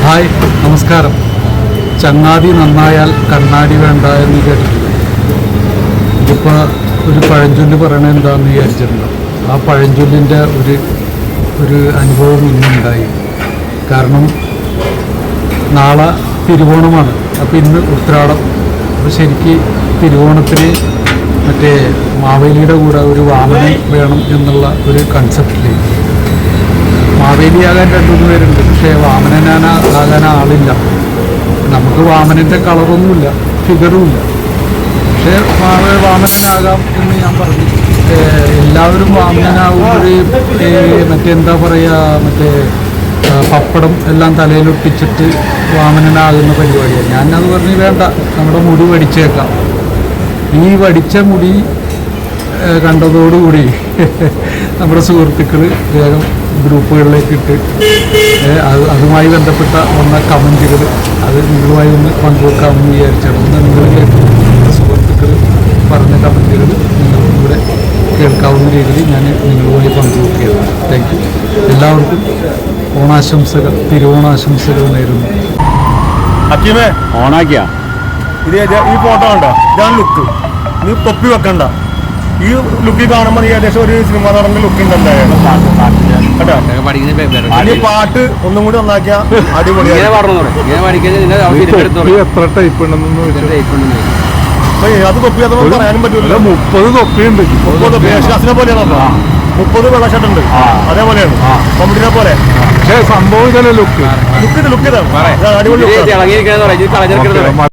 Hi, നമസ്കാരം. ചങ്ങാതി നന്നായാൽ കണ്ണാടി വേണ്ട എന്ന് കേട്ടിട്ടില്ല. ഇതിപ്പോൾ ഒരു പഴഞ്ചൊല്ല് പറയണത് എന്താണെന്ന് വിചാരിച്ചിട്ടുണ്ട്. ആ പഴഞ്ചൊല്ലിൻ്റെ ഒരു അനുഭവം ഇന്നുണ്ടായി. കാരണം നാളെ തിരുവോണമാണ്. അപ്പോൾ ഇന്ന് ഉത്രാടം. അപ്പോൾ ശരിക്ക് തിരുവോണത്തിന് മറ്റേ മാവേലിയുടെ കൂടെ ഒരു വാമനൻ വേണം എന്നുള്ള ഒരു കൺസെപ്റ്റിൽ മാവേലിയാകാൻ 2-3 പേരുണ്ട്. പക്ഷേ വാമനനാകാൻ ആളില്ല. നമുക്ക് വാമനൻ്റെ കളറൊന്നുമില്ല, ഫിഗറുമില്ല. പക്ഷേ വാമനനാകാം എന്ന് ഞാൻ പറഞ്ഞു. എല്ലാവരും വാമനനാകുമ്പോൾ മറ്റെന്താ പറയുക, മറ്റേ പപ്പടം എല്ലാം തലയിലൊട്ടിച്ചിട്ട് വാമനനാകുന്ന പരിപാടിയാണ്. ഞാനത് പറഞ്ഞ് വേണ്ട, നമ്മുടെ മുടി വടിച്ചേക്കാം. ഈ വടിച്ച മുടി കണ്ടതോടുകൂടി നമ്മുടെ സുഹൃത്തുക്കൾ വേഗം ഗ്രൂപ്പുകളിലേക്ക് ഇട്ട് അതുമായി ബന്ധപ്പെട്ട വന്ന കമൻറ്റുകൾ അത് നിങ്ങളുമായി ഒന്ന് പങ്കുവെക്കാമെന്ന് വിചാരിച്ചാണ്. ഒന്ന് നിങ്ങൾ കേൾക്കുന്ന സുഹൃത്തുക്കൾ പറഞ്ഞ കമൻറ്റുകൾ നിങ്ങൾക്കും കൂടെ കേൾക്കാവുന്ന രീതിയിൽ ഞാൻ നിങ്ങളുമായി പങ്കുവെക്കുകയാണ്. Thank you. എല്ലാവർക്കും ഓണാശംസകൾ, തിരുവോണാശംസകൾ നേരുന്നു. അക്കീമേ ഓണാക്കിയ ഇത് ഈ ഫോട്ടോ കണ്ടോ? ഇതാണ് ലുക്ക്. നീ തൊപ്പി വെക്കണ്ട. ഈ ലുക്കിൽ കാണുമ്പോൾ നീ ഏകദേശം ഒരു സിനിമ നടന്ന ലുക്ക് ഉണ്ടല്ലോ. ഈ പാട്ട് ഒന്നും കൂടി നന്നാക്കിയ അടിപൊളിയാണ്. അത് തൊപ്പി അതൊന്നും പറയാനും പറ്റൂല. 30 തൊപ്പിയുണ്ട്. 30 തൊപ്പി യേശുദാസിനെ പോലെയാണല്ലോ. 30 വെള്ള ഷർട്ട് ഉണ്ട്, അതേപോലെയാണ് കോമഡിനെ പോലെ. പക്ഷേ സംഭവം ലുക്ക് ഇതാണ് അടിപൊളി.